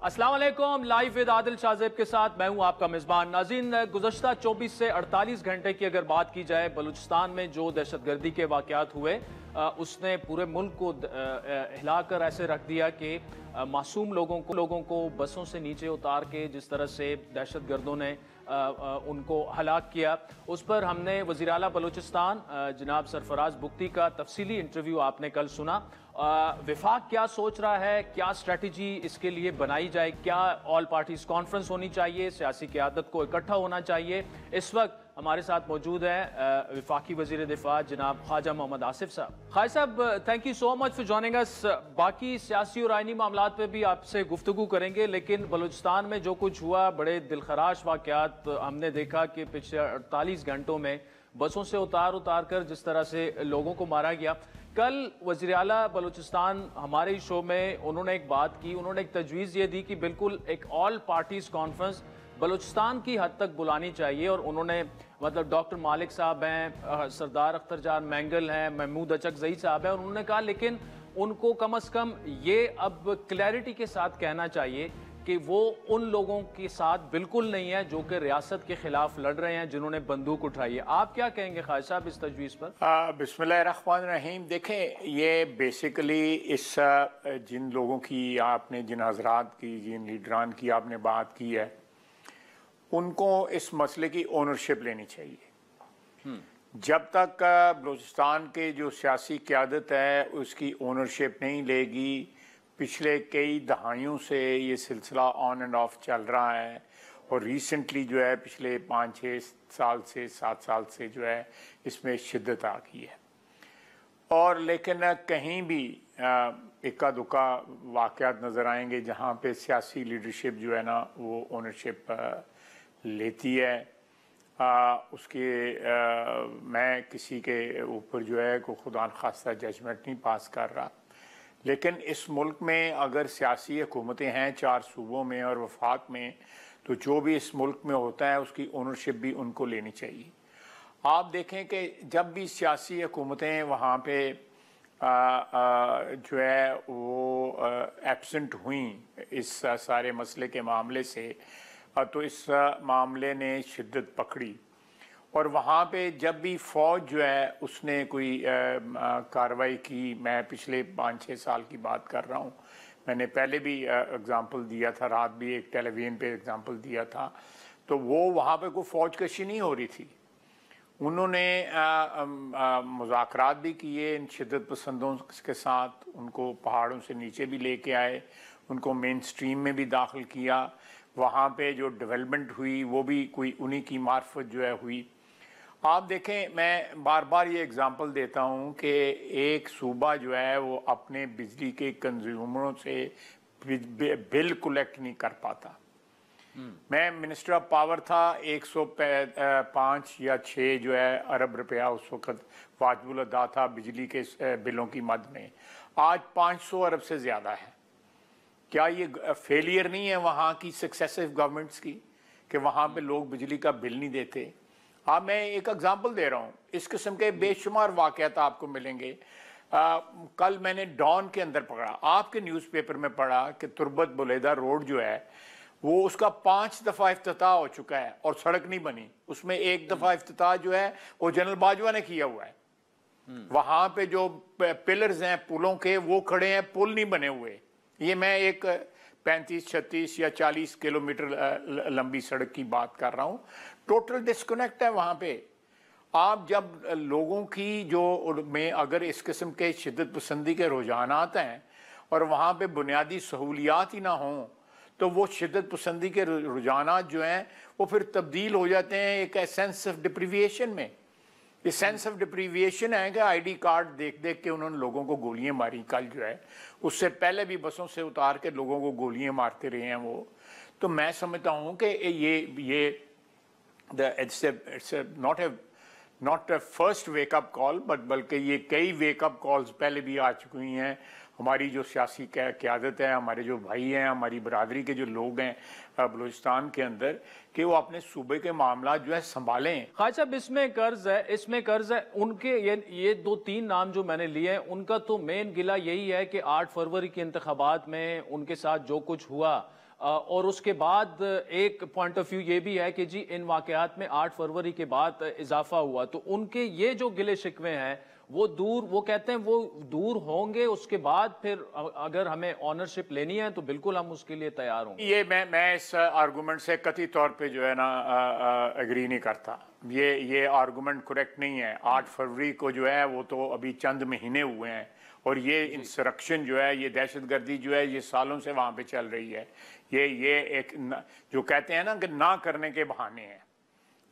अस्सलाम वालेकुम। Live with Adil Shahzeb के साथ मैं हूं आपका मेज़बान। नाज़रीन, गुज़श्ता 24 से 48 घंटे की अगर बात की जाए, बलूचिस्तान में जो दहशतगर्दी के वाक़यात हुए उसने पूरे मुल्क को हिलाकर ऐसे रख दिया कि मासूम लोगों को बसों से नीचे उतार के जिस तरह से दहशतगर्दों ने उनको हलाक किया, उस पर हमने वज़ीर आला बलूचिस्तान जनाब सरफराज बुगटी का तफसीली इंटरव्यू आपने कल सुना। वफाक क्या सोच रहा है, क्या स्ट्रेटजी इसके लिए बनाई जाए, क्या ऑल पार्टीज कॉन्फ्रेंस होनी चाहिए, सियासी क़यादत को इकट्ठा होना चाहिए। इस वक्त हमारे साथ मौजूद हैं वफाकी वज़ीर दिफा जनाब ख्वाजा मोहम्मद आसिफ साहब। Khwaja Sahab, thank you so much for joining us. बाकी सियासी और आइनी मामलात पे भी आपसे गुफ्तगू करेंगे, लेकिन बलूचिस्तान में जो कुछ हुआ, बड़े दिलखराश वाक़यात हमने देखा कि पिछले 48 घंटों में बसों से उतार कर जिस तरह से लोगों को मारा गया। कल वज़ीर आला बलूचिस्तान हमारे शो में उन्होंने एक बात की, उन्होंने एक तजवीज़ ये दी कि बिल्कुल एक ऑल पार्टीज़ कॉन्फ्रेंस बलूचिस्तान की हद तक बुलानी चाहिए। और उन्होंने मतलब डॉक्टर मालिक साहब हैं, सरदार अख्तर जान मैंगल हैं, महमूद अचकज़ई साहब हैं, और उन्होंने कहा लेकिन उनको कम अज़ कम ये अब क्लैरिटी के साथ कहना चाहिए कि वो उन लोगों के साथ बिल्कुल नहीं है जो कि रियासत के खिलाफ लड़ रहे हैं, जिन्होंने बंदूक उठाई है। आप क्या कहेंगे ख्वाजा साहब इस तजवीज़ पर? बिस्मिल्लाहिर्रहमानिर्रहीम। देखें, ये बेसिकली इस जिन लोगों की आपने, जिन हजरात की, जिन लीडरान की आपने बात की है, उनको इस मसले की ओनरशिप लेनी चाहिए। जब तक बलूचिस्तान के जो सियासी क़यादत है उसकी ओनरशिप नहीं लेगी, पिछले कई दहाइयों से ये सिलसिला ऑन एंड ऑफ चल रहा है, और रिसेंटली जो है पिछले 5-6 साल से 7 साल से जो है इसमें शिद्दत आ गई है। और लेकिन कहीं भी इक्का दुक्का वाक़यात नज़र आएंगे जहाँ पे सियासी लीडरशिप जो है ना वो ओनरशिप लेती है। मैं किसी के ऊपर जो है को खुदा न खास्ता जजमेंट नहीं पास कर रहा, लेकिन इस मुल्क में अगर सियासी हुकूमतें हैं 4 सूबों में और वफाक में, तो जो भी इस मुल्क में होता है उसकी ओनरशिप भी उनको लेनी चाहिए। आप देखें कि जब भी सियासी हुकूमतें वहाँ पे जो है वो एब्सेंट हुई इस सारे मसले के मामले से, तो इस मामले ने शिद्दत पकड़ी, और वहाँ पे जब भी फ़ौज जो है उसने कोई कार्रवाई की, मैं पिछले 5-6 साल की बात कर रहा हूँ, मैंने पहले भी एग्ज़ाम्पल दिया था, रात भी एक टेलीविज़न पे एग्ज़ाम्पल दिया था, तो वो वहाँ पे कोई फ़ौज कशी नहीं हो रही थी। उन्होंने मुज़ाकरात भी किए इन शिद्दत पसंदों के साथ, उनको पहाड़ों से नीचे भी लेके आए, उनको मेन स्ट्रीम में भी दाखिल किया। वहाँ पे जो डेवलपमेंट हुई वो भी कोई उन्हीं की मार्फत जो है हुई। आप देखें, मैं बार बार ये एग्ज़ाम्पल देता हूँ कि एक सूबा जो है वो अपने बिजली के कंज्यूमरों से बिल कलेक्ट नहीं कर पाता। मैं मिनिस्टर ऑफ पावर था, 105 या 6 जो है अरब रुपया उस वक़्त वाजिबुल अदा था बिजली के बिलों की मद में। आज 500 अरब से ज़्यादा है। क्या ये फेलियर नहीं है वहाँ की सक्सेसिव गवर्नमेंट्स की कि वहाँ पे लोग बिजली का बिल नहीं देते? मैं एक एग्जांपल दे रहा हूँ, इस किस्म के बेशुमार वाक़यात आपको मिलेंगे। कल मैंने डॉन के अंदर पढ़ा, आपके न्यूज़पेपर में पढ़ा कि तुर्बत बुलेदा रोड जो है वो उसका 5 दफ़ा इफ्तिताह हो चुका है और सड़क नहीं बनी। उसमें 1 दफ़ा इफ्तिताह जो है वो जनरल बाजवा ने किया हुआ है। वहाँ पे जो पिलर्स हैं पुलों के वो खड़े हैं, पुल नहीं बने हुए। ये मैं एक 35, 36 या 40 किलोमीटर लंबी सड़क की बात कर रहा हूँ। टोटल डिस्कनेक्ट है वहाँ पे। आप जब लोगों की जो में अगर इस किस्म के शिद्दत पसंदी के रुझानात हैं और वहाँ पे बुनियादी सहूलियात ही ना हों, तो वो शिद्दत पसंदी के रुझानात जो हैं वो फिर तब्दील हो जाते हैं एक सेंस ऑफ डिप्रीविएशन में। ये सेंस ऑफ डिप्रीविएशन है कि आईडी कार्ड देख देख के उन्होंने लोगों को गोलियां मारी। कल जो है उससे पहले भी बसों से उतार के लोगों को गोलियां मारते रहे हैं वो। तो मैं समझता हूँ कि ये it's not a first wake up call, बल्कि ये कई वेकअप कॉल्स पहले भी आ चुकी हैं। हमारी जो सियासी क़यादत है, हमारे जो भाई हैं, हमारी बरादरी के जो लोग हैं बलूचिस्तान के अंदर, कि वो अपने सूबे के मामला जो है संभालें। ख्वाजा साहब, इसमें कर्ज है उनके। ये 2-3 नाम जो मैंने लिए हैं, उनका तो मेन गिला यही है कि 8 फरवरी के इंतखाबात में उनके साथ जो कुछ हुआ اور اس کے بعد ایک پوائنٹ آف ویو یہ بھی ہے کہ جی ان واقعات میں 8 فروری کے بعد اضافہ ہوا، تو ان کے یہ جو گلے شکوے ہیں وہ کہتے ہیں وہ دور ہوں گے، اس کے بعد پھر اگر ہمیں آنرشپ لینی ہے تو بالکل ہم اس کے لیے تیار ہوں گے۔ یہ میں اس آرگومنٹ سے قطعی طور پہ جو ہے نا ایگری نہیں کرتا، یہ آرگومنٹ کریکٹ نہیں ہے۔ 8 فروری کو جو ہے وہ تو ابھی چند مہینے ہوئے ہیں، اور یہ انسرکشن جو ہے، یہ دہشت گردی جو ہے، یہ سالوں سے وہاں پہ چل رہی ہے۔ یہ ایک جو کہتے ہیں نا کہ نہ کرنے کے بہانے ہیں،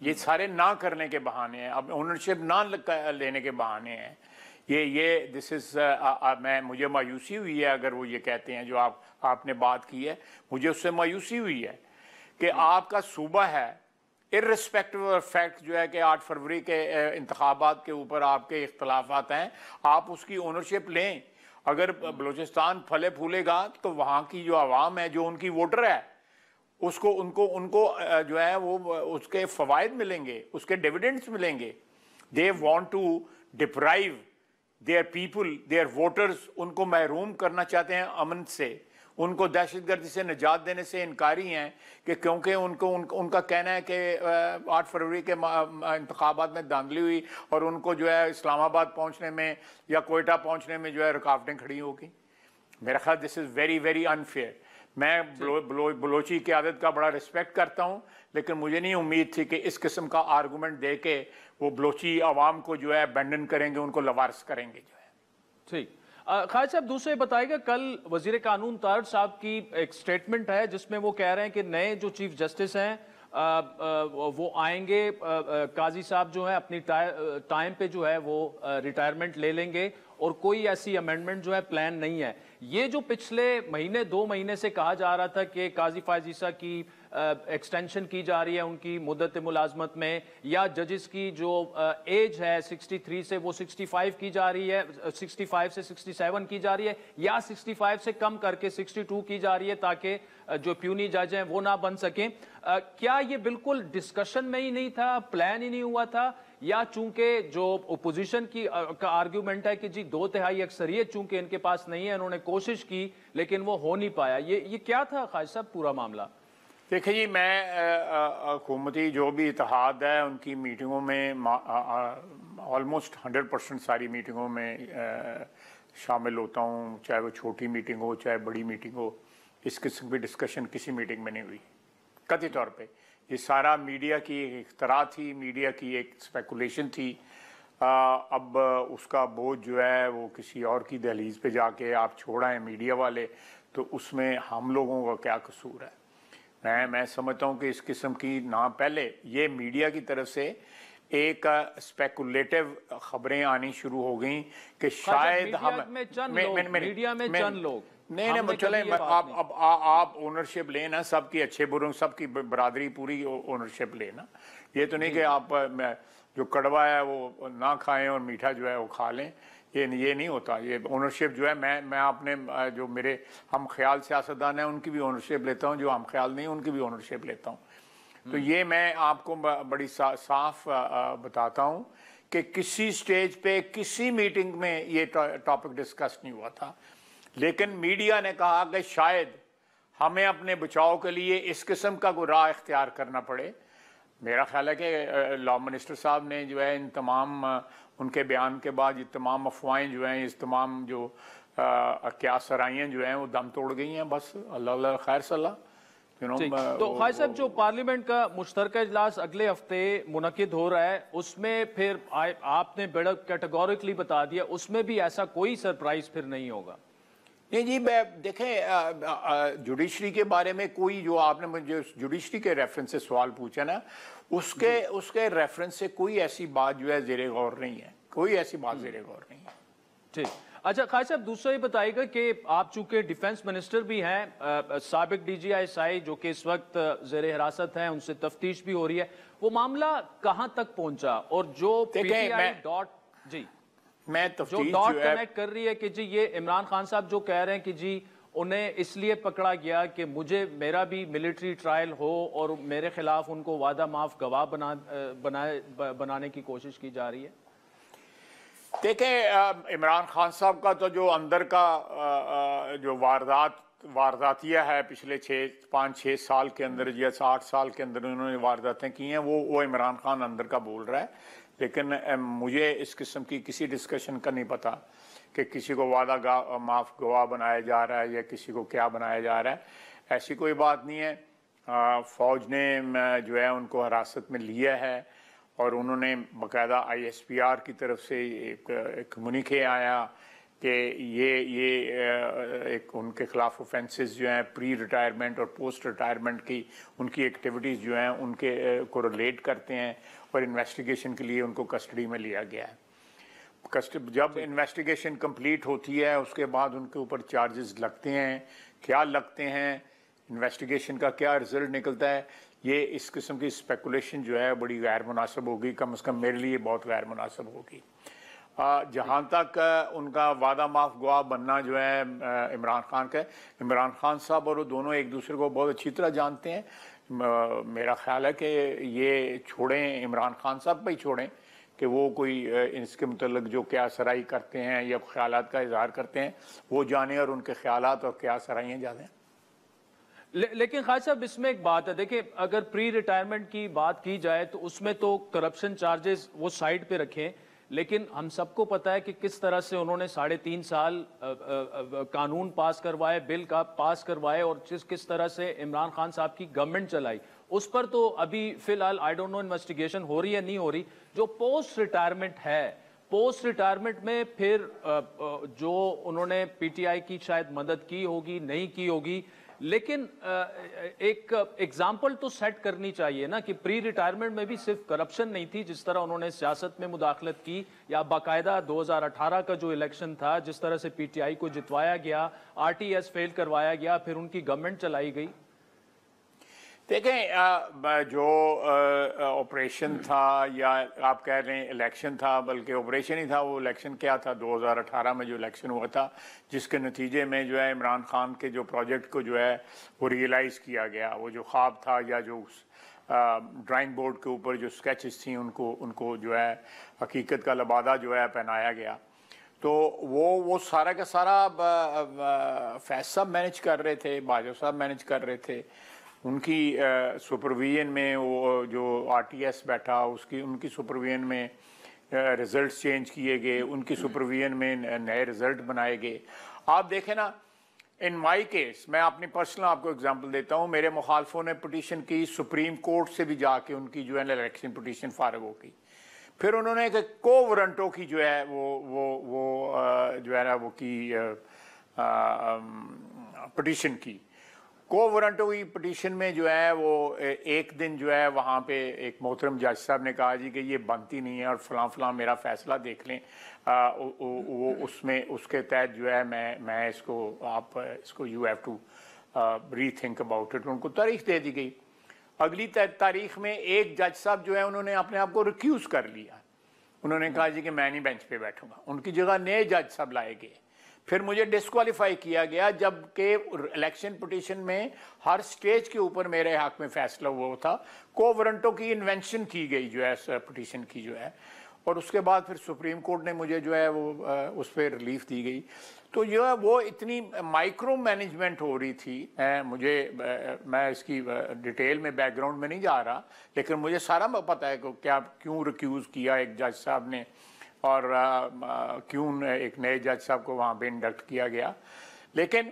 یہ سارے نہ کرنے کے بہانے ہیں، اب اونرشپ نہ لینے کے بہانے ہیں۔ یہ دس از مجھے مایوسی ہوئی ہے اگر وہ یہ کہتے ہیں جو آپ نے بات کی ہے، مجھے اس سے مایوسی ہوئی ہے کہ آپ کا صوبہ ہے، irrespective of fact جو ہے کہ 8 فروری کے انتخابات کے اوپر آپ کے اختلافات ہیں، آپ اس کی اونرشپ لیں۔ اگر بلوچستان پھلے پھولے گا تو وہاں کی جو عوام ہے، جو ان کی ووٹر ہے، ان کو جو ہے وہ اس کے فوائد ملیں گے، اس کے ڈیویڈنڈز ملیں گے۔ they want to deprive their people, their voters، ان کو محروم کرنا چاہتے ہیں امن سے، ان کو دہشت گردی سے نجات دینے سے انکاری ہیں، کہ کیونکہ ان کا کہنا ہے کہ 8 فروری کے انتخابات میں دھاندلی ہوئی اور ان کو جو ہے اسلام آباد پہنچنے میں یا کوئٹہ پہنچنے میں جو ہے رکاوٹیں کھڑی ہوگی۔ میرا خیال دس از ویری ویری انفیئر۔ میں بلوچی قیادت کا بڑا رسپیکٹ کرتا ہوں، لیکن مجھے نہیں امید تھی کہ اس قسم کا آرگومنٹ دے کے وہ بلوچی عوام کو جو ہے ابینڈن کریں گے، ان کو لوارس کریں گے جو ہے۔ ٹھیک، خالد صاحب دوسرے بتائے گا، کل وزیر قانون طاہر صاحب کی ایک سٹیٹمنٹ ہے جس میں وہ کہہ رہے ہیں کہ نئے جو چیف جسٹس ہیں وہ آئیں گے، قاضی صاحب جو ہیں اپنی ٹائم پہ جو ہے وہ ریٹائرمنٹ لے لیں گے، اور کوئی ایسی امینڈمنٹ جو ہے پلان نہیں ہے۔ یہ جو پچھلے مہینے 2 مہینے سے کہا جا رہا تھا کہ قاضی فائز عیسیٰ کی ایکسٹینشن کی جا رہی ہے ان کی مدت ملازمت میں، یا ججز کی جو ایج ہے 63 سے وہ 65 کی جا رہی ہے، 65 سے 67 کی جا رہی ہے، یا 65 سے کم کر کے 62 کی جا رہی ہے تاکہ جو پیونی جج ہیں وہ نہ بن سکیں، کیا یہ بالکل ڈسکشن میں ہی نہیں تھا، پلان ہی نہیں ہوا تھا، یا چونکہ جو اپوزیشن کا آرگیومنٹ ہے کہ جی 2/3 اکثریت چونکہ ان کے پاس نہیں ہے، انہوں نے کوشش کی لیکن وہ ہو نہیں پایا، یہ کیا تھا خالد صاحب پورا معاملہ؟ دیکھیں جی، میں حکومتی جو بھی اتحاد ہے ان کی میٹنگوں میں آلموسٹ 100% ساری میٹنگوں میں شامل ہوتا ہوں، چاہے وہ چھوٹی میٹنگ ہو چاہے بڑی میٹنگ ہو۔ اس قسم کی ڈسکشن کسی میٹنگ میں نہیں ہوئی قطعی طور پہ۔ یہ سارا میڈیا کی ایک اختراع تھی، میڈیا کی ایک اسپیکولیشن تھی۔ اب اس کا بوجھ جو ہے وہ کسی اور کی دہلیز پہ جا کے آپ چھوڑائیں میڈیا والے، تو اس میں ہم لوگوں کا کیا قصور ہے؟ میں سمجھتا ہوں کہ اس قسم کی نہ پہلے یہ میڈیا کی طرف سے ایک اسپیکولیٹو خبریں آنی شروع ہو گئیں کہ شاید ہم میڈیا میں چند لوگ نہیں چلیں، آپ اونرشپ لینا، سب کی اچھے بروں سب کی برادری پوری اونرشپ لینا۔ یہ تو نہیں کہ آپ جو کڑوا ہے وہ نہ کھائیں اور میٹھا جو ہے وہ کھا لیں، یہ نہیں ہوتا۔ یہ اونرشپ جو ہے میں اپنے جو میرے ہم خیال سیاستدان ہیں ان کی بھی اونرشپ لیتا ہوں، جو ہم خیال نہیں ان کی بھی اونرشپ لیتا ہوں۔ تو یہ میں آپ کو بڑی صاف بتاتا ہوں کہ کسی سٹیج پہ کسی میٹنگ میں یہ ٹاپک ڈسکس نہیں ہوا تھا، لیکن میڈیا نے کہا کہ شاید ہمیں اپنے بچاؤ کے لیے اس قسم کا کوئی راہ اختیار کرنا پڑے۔ میرا خیال ہے کہ لا منسٹر صاحب نے جو ہے ان تمام ان کے بیان کے بعد یہ تمام افواہیں جو ہیں، اس تمام جو کیا سرائیاں جو ہیں وہ دم توڑ گئی ہیں۔ بس اللہ خیر صلاح۔ تو خالد صاحب جو پارلیمنٹ کا مشترکہ اجلاس اگلے ہفتے منعقد ہو رہا ہے، اس میں پھر آپ نے بڑا کیٹیگوریکلی بتا دیا اس میں بھی ایسا کوئی سرپرائز پھر نہیں ہوگا؟ نہیں جی، دیکھیں جوڈیشری کے بارے میں کوئی جو آپ نے مجھے جوڈیشری کے ریفرنس سے سوال پوچھا نا، اس کے ریفرنس سے کوئی ایسی بات جو ہے زیر غور نہیں ہے، کوئی ایسی بات زیر غور نہیں ہے۔ ٹھیک، اچھا خالد صاحب دوسرا یہ بتائیے گا کہ آپ چونکہ ڈیفنس منسٹر بھی ہیں، سابق D G I S I جو کہ اس وقت زیر حراست ہیں، ان سے تفتیش بھی ہو رہی ہے، وہ معاملہ کہاں تک پہنچا؟ اور جو پی ٹی آئی جو ڈاٹ کنیکٹ کر رہی ہے کہ جی یہ عمران خان صاحب جو کہہ رہے ہیں کہ جی انہیں اس لیے پکڑا گیا کہ میرا بھی ملٹری ٹرائل ہو اور میرے خلاف ان کو وعدہ معاف گواہ بنانے کی کوشش کی جا رہی ہے۔ دیکھیں عمران خان صاحب کا تو جو اندر کا جو واردات वारदातिया है पिछले 5-6 साल के अंदर या 8 साल के अंदर उन्होंने वारदातें की हैं, वो इमरान खान अंदर का बोल रहा है। लेकिन मुझे इस किस्म की किसी डिस्कशन का नहीं पता कि किसी को वादा माफ गवाह बनाया जा रहा है या किसी को क्या बनाया जा रहा है। ऐसी कोई बात नहीं है। फ़ौज ने जो है उनको हिरासत में लिया है और उन्होंने बाकायदा ISPR की तरफ से एक कम्युनिके आया कि ये एक उनके खिलाफ ऑफेंसेस जो हैं प्री रिटायरमेंट और पोस्ट रिटायरमेंट की उनकी एक्टिविटीज़ जो हैं उनके को रिलेट करते हैं और इन्वेस्टिगेशन के लिए उनको कस्टडी में लिया गया है। जब इन्वेस्टिगेशन कंप्लीट होती है उसके बाद उनके ऊपर चार्जेस लगते हैं, क्या लगते हैं, इन्वेस्टिगेशन का क्या रिजल्ट निकलता है, ये इस किस्म की स्पेकुलेशन जो है बड़ी गैर मुनासिब होगी, कम से कम मेरे लिए बहुत गैर मुनासिब होगी। जहाँ तक उनका वादा माफ गवाह बनना जो है इमरान खान का, इमरान खान साहब और वो दोनों एक दूसरे को बहुत अच्छी तरह जानते हैं। मेरा ख्याल है कि ये छोड़ें, इमरान खान साहब पे ही छोड़ें कि वो कोई इसके मतलब जो क्या सराई करते हैं या ख्यालात का इजहार करते हैं वो जाने और उनके ख्यालात और क्या सराइयाँ जाने। लेकिन खान साहब इसमें एक बात है, देखिए अगर प्री रिटायरमेंट की बात की जाए तो उसमें तो करप्शन चार्जेस वो साइड पे रखें, लेकिन हम सबको पता है कि किस तरह से उन्होंने 3.5 साल कानून पास करवाए, बिल का पास करवाए और किस तरह से इमरान खान साहब की गवर्नमेंट चलाई, उस पर तो अभी फिलहाल आई डोंट नो इन्वेस्टिगेशन हो रही है नहीं हो रही। जो पोस्ट रिटायरमेंट है, पोस्ट रिटायरमेंट में फिर जो उन्होंने PTI की शायद मदद की होगी नहीं की होगी, लेकिन एक एग्जाम्पल तो सेट करनी चाहिए ना कि प्री रिटायरमेंट में भी सिर्फ करप्शन नहीं थी, जिस तरह उन्होंने सियासत में मुदाखलत की, या बाकायदा 2018 का जो इलेक्शन था जिस तरह से PTI को जितवाया गया, RTS फेल करवाया गया, फिर उनकी गवर्नमेंट चलाई गई। देखें जो ऑपरेशन था या आप कह रहे हैं इलेक्शन था, बल्कि ऑपरेशन ही था, वो इलेक्शन क्या था 2018 में जो इलेक्शन हुआ था जिसके नतीजे में जो है इमरान खान के जो प्रोजेक्ट को जो है वो रियलाइज़ किया गया, वो जो ख्वाब था या जो ड्राइंग बोर्ड के ऊपर जो स्केचेस थी उनको जो है हकीकत का लबादा जो है पहनाया गया। तो वो सारा का सारा फैज साहब मैनेज कर रहे थे, बाजवा साहब मैनेज कर रहे थे, उनकी सुपरविजन में वो जो RTS बैठा उनकी सुपरविजन में रिज़ल्ट्स चेंज किए गए, उनकी सुपरविजन में नए रिज़ल्ट बनाए गए। आप देखें ना, इन माई केस मैं अपनी पर्सनल आपको एग्जांपल देता हूँ, मेरे मुखालफों ने पिटीशन की, सुप्रीम कोर्ट से भी जाके उनकी जो है इलेक्शन पिटीशन फारग हो गई। फिर उन्होंने को वारंटों की जो है वो जो है ना वो की पिटीशन की, को वारंटों की पिटीशन में जो है वो एक दिन जो है वहाँ पे एक मोहतरम जज साहब ने कहा जी कि ये बनती नहीं है और फलां मेरा फैसला देख लें, वो उसमें उसके तहत जो है मैं इसको you have to rethink about it. उनको तारीख दे दी गई। अगली तारीख में एक जज साहब जो है उन्होंने अपने आप को रिक्यूज़ कर लिया, उन्होंने कहा जी कि मैं नहीं बेंच पे बैठूंगा, उनकी जगह नए जज साहब लाए गए। फिर मुझे डिस्क्वालीफाई किया गया, जबकि इलेक्शन पिटीशन में हर स्टेज के ऊपर मेरे हक में फैसला हुआ था। को वारंटों की इन्वेंशन की गई जो है पिटीशन की जो है, और उसके बाद फिर सुप्रीम कोर्ट ने मुझे जो है वो उस पर रिलीफ दी गई। तो जो है वो इतनी माइक्रो मैनेजमेंट हो रही थी, मैं इसकी डिटेल में बैकग्राउंड में नहीं जा रहा, लेकिन मुझे सारा पता है कि क्या क्यों रिक्यूज़ किया एक जज साहब ने और क्यों एक नए जज साहब को वहाँ पे इंडक्ट किया गया। लेकिन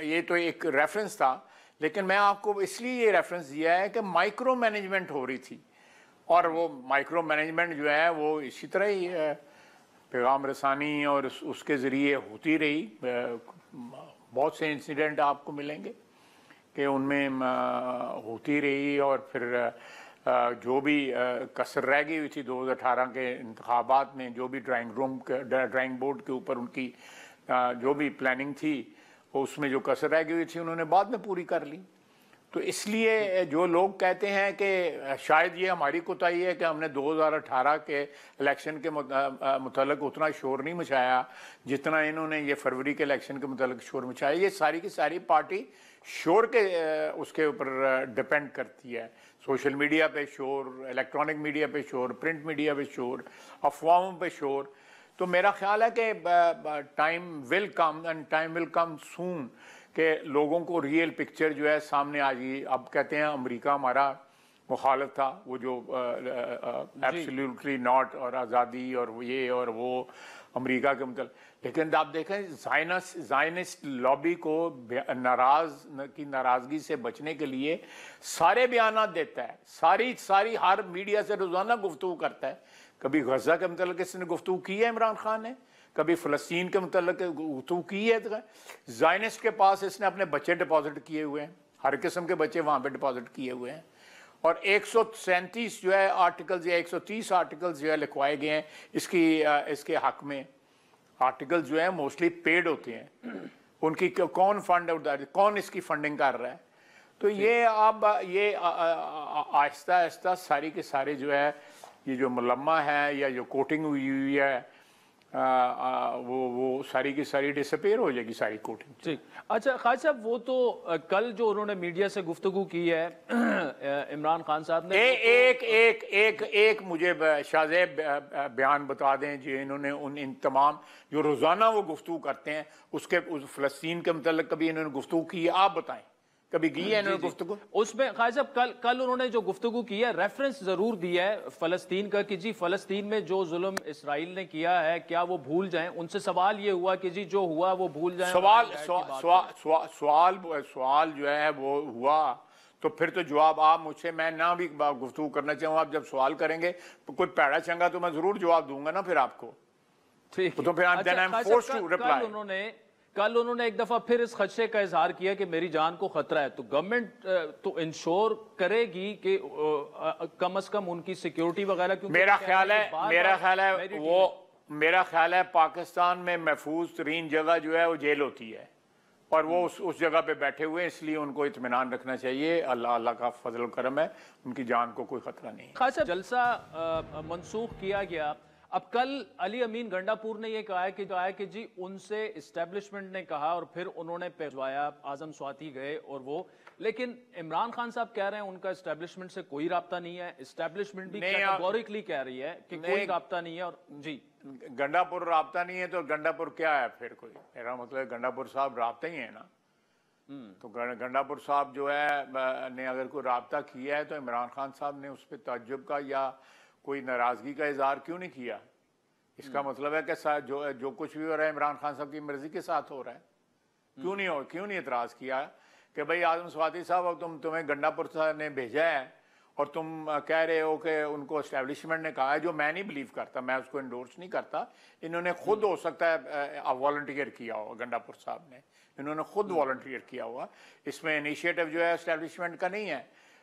ये तो एक रेफरेंस था, लेकिन मैं आपको इसलिए ये रेफरेंस दिया है कि माइक्रो मैनेजमेंट हो रही थी, और वो माइक्रो मैनेजमेंट जो है वो इसी तरह ही पैगाम रसानी और उसके ज़रिए होती रही। बहुत से इंसिडेंट आपको मिलेंगे कि उनमें होती रही, और फिर जो भी कसर रह गई हुई थी 2018 के इंतखाबात में, जो भी ड्राइंग बोर्ड के ऊपर उनकी जो भी प्लानिंग थी उसमें जो कसर रह गई हुई थी उन्होंने बाद में पूरी कर ली। तो इसलिए जो लोग कहते हैं कि शायद ये हमारी कोताही है कि हमने 2018 के इलेक्शन के मुतालिक उतना शोर नहीं मचाया जितना इन्होंने ये फरवरी के इलेक्शन के मुतालिक शोर मचाया, ये सारी की सारी पार्टी शोर के उसके ऊपर डिपेंड करती है। सोशल मीडिया पे शोर, इलेक्ट्रॉनिक मीडिया पे शोर, प्रिंट मीडिया पे शोर, अफवाहों पे शोर। تو میرا خیال ہے کہ time will come and time will come soon کہ لوگوں کو ریئل پکچر جو ہے سامنے آ گئی. اب کہتے ہیں امریکہ ہمارا مخالف تھا, وہ جو ایبسلیوٹلی ناٹ اور آزادی اور یہ اور وہ امریکہ کے متعلق, لیکن آپ دیکھیں زائنسٹ لابی کو ناراضگی سے بچنے کے لیے سارے بیانات دیتا ہے, ساری ہر میڈیا سے روزانہ گفتگو کرتا ہے. کبھی غزہ کے متعلق اس نے گفتگو کی ہے عمران خان نے, کبھی فلسطین کے متعلق گفتگو کی ہے. زائنسٹ کے پاس اس نے اپنے بچے ڈپازٹ کیے ہوئے ہیں, ہر قسم کے بچے وہاں پہ ڈپازٹ کیے ہوئے ہیں, اور 137 جو ہے آرٹیکلز یا 130 آرٹیکلز جو ہے لکھوائے گئے ہیں اس کے حق میں. آرٹیکل جو ہیں موسٹلی پیڈ ہوتے ہیں, ان کی کون فنڈ کون اس کی فنڈنگ کر رہا ہے. تو یہ اب یہ آہستہ آہستہ ساری کے سارے جو ہے یہ جو ملمہ ہے یا جو کوٹنگ ہوئی ہے وہ ساری کی ساری ڈسپیئر ہو جائے گی ساری کوٹنگ. ٹھیک. اچھا خالد صاحب, وہ تو کل جو انہوں نے میڈیا سے گفتگو کی ہے عمران خان صاحب نے, ایک مجھے شاہ زیب بیان بتا دیں جی, انہوں نے ان تمام جو روزانہ وہ گفتگو کرتے ہیں اس فلسطین کے متعلق کبھی انہوں نے گفتگو کی ہے, آپ بتائیں کبھی کی ہے انہوں نے گفتگو؟ اس میں خالد صاحب کل انہوں نے جو گفتگو کی ہے ریفرنس ضرور دیا ہے فلسطین کا کہ جی فلسطین میں جو ظلم اسرائیل نے کیا ہے کیا وہ بھول جائیں. ان سے سوال یہ ہوا کہ جی جو ہوا وہ بھول جائیں. سوال جو ہے وہ ہوا تو پھر تو جواب آپ مجھ سے میں نہ بھی گفتگو کرنا چاہوں, آپ جب سوال کریں گے تو کوئی پیڑا چنگا تو میں ضرور جواب دوں گا نا پھر آپ کو. ٹھیک. تو پھر کل انہوں نے ایک دفعہ پھر اس خدشے کا اظہار کیا کہ میری جان کو خطرہ ہے, تو گورنمنٹ تو انشور کرے گی کہ کم از کم ان کی سیکیورٹی وغیرہ, کیونکہ میرا خیال ہے پاکستان میں محفوظ ترین جگہ جو ہے وہ جیل ہوتی ہے, اور وہ اس جگہ پہ بیٹھے ہوئے, اس لیے ان کو اطمینان رکھنا چاہیے. اللہ کا فضل و کرم ہے, ان کی جان کو کوئی خطرہ نہیں. خاصا جلسہ منسوخ کیا گیا. اب کل علی امین گنڈا پور نے یہ کہا ہے کہ جی ان سے اسٹیبلشمنٹ نے کہا اور پھر انہوں نے بھجوایا, اعظم سواتی گئے اور وہ, لیکن عمران خان صاحب کہہ رہے ہیں ان کا اسٹیبلشمنٹ سے کوئی رابطہ نہیں ہے. اسٹیبلشمنٹ بھی کیٹیگوریکلی کہہ رہی ہے کہ کوئی رابطہ نہیں ہے. اور جی گنڈا پور رابطہ نہیں ہے تو گنڈا پور کیا ہے پھر؟ کوئی میرا مطلب گنڈا پور صاحب رابطہ ہی ہے نا. تو گنڈا پور صاحب جو ہے نے اگر کوئی رابطہ کیا ہے تو عمران خان صاحب نے اس پہ تعجب کا یا کوئی ناراضگی کا اظہار کیوں نہیں کیا؟ اس کا مطلب ہے کہ جو کچھ بھی ہو رہا ہے عمران خان صاحب کی مرضی کے ساتھ ہو رہا ہے. کیوں نہیں اعتراض کیا کہ بھئی اعظم سواتی صاحب اب تمہیں گنڈا پور صاحب نے بھیجا ہے اور تم کہہ رہے ہو کہ ان کو اسٹیبلشمنٹ نے کہا ہے, جو میں نہیں بلیو کرتا, میں اس کو انڈورس نہیں کرتا. انہوں نے خود ہو سکتا ہے والنٹیئر کیا ہو, گنڈا پور صاحب نے انہوں نے خود والنٹیئر کیا ہوا, اس میں انیشیٹو جو ہے اسٹیبلشمنٹ کا نہیں ہے.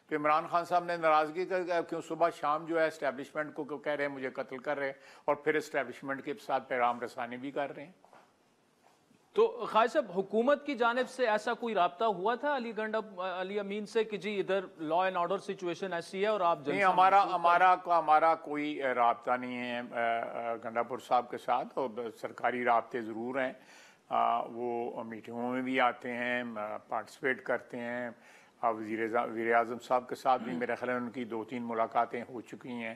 تو عمران خان صاحب نے ناراضگی کا کیوں صبح شام جو ہے اسٹیبلشمنٹ کو کہہ رہے ہیں مجھے قتل کر رہے ہیں, اور پھر اسٹیبلشمنٹ کے ساتھ پیغام رسانی بھی کر رہے ہیں. تو خالد صاحب حکومت کی جانب سے ایسا کوئی رابطہ ہوا تھا علی امین سے کہ جی ادھر لا اینڈ آرڈر سچویشن ایسی ہے اور آپ نہیں؟ ہمارا کوئی رابطہ نہیں ہے گنڈا پور صاحب کے ساتھ, اور سرکاری رابطے ضرور ہیں. وہ میٹنگوں میں بھی آتے ہیں, پارٹیسپیٹ کرتے ہیں. وزیر اعظم صاحب کے ساتھ بھی میرے خیال میں ان کی 2-3 ملاقاتیں ہو چکی ہیں,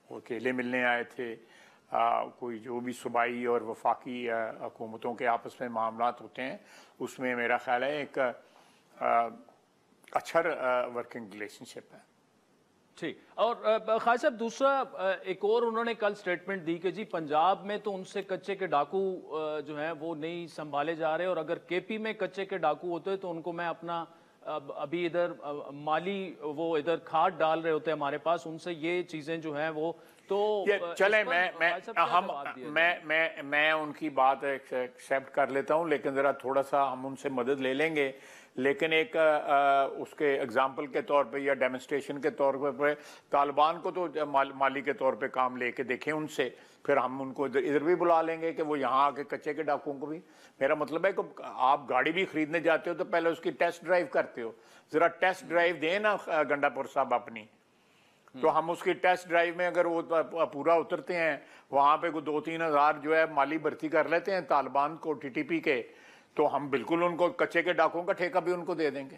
وہ اکیلے ملنے آئے تھے. کوئی جو بھی صوبائی اور وفاقی حکومتوں کے آپس میں معاملات ہوتے ہیں اس میں میرا خیال ہے ایک اچھا ورکنگ ریلیشن شپ ہے. ٹھیک. اور خالد صاحب دوسرا ایک اور انہوں نے کل سٹیٹمنٹ دی کہ جی پنجاب میں تو ان سے کچے کے ڈاکو جو ہیں وہ نہیں سنبھالے جا رہے, اور اگر کے پی میں کچے کے ڈاکو ہوتے تو ان کو میں اپنا ابھی ادھر مالی وہ ادھر کھاد ڈال رہے ہوتے ہمارے پاس, ان سے یہ چیزیں جو ہیں وہ تو چلیں میں ان کی بات ایکسیپٹ کر لیتا ہوں, لیکن ذرا تھوڑا سا ہم ان سے مدد لے لیں گے. لیکن ایک اس کے اگزامپل کے طور پہ یا ڈیمونسٹریشن کے طور پہ طالبان کو تو مالی کے طور پہ کام لے کے دیکھیں ان سے, پھر ہم ان کو ادھر بھی بلا لیں گے کہ وہ یہاں آ کے کچے کے ڈاکوؤں کو بھی. میرا مطلب ہے کہ آپ گاڑی بھی خریدنے جاتے ہو تو پہلے اس کی ٹیسٹ ڈرائیو کرتے ہو, ذرا ٹیسٹ ڈرائیو دیں نا گنڈا پور صاحب اپنی. تو ہم اس کی ٹیسٹ ڈرائیو میں اگر وہ پورا اترتے ہیں وہاں پہ کوئی 2-3 ہزار جو ہے مالی بھرتی کر لیتے ہیں طالبان کو ٹی ٹی پی کے, تو ہم بالکل ان کو کچے کے ڈاکوں کا ٹھیکہ بھی ان کو دے دیں گے.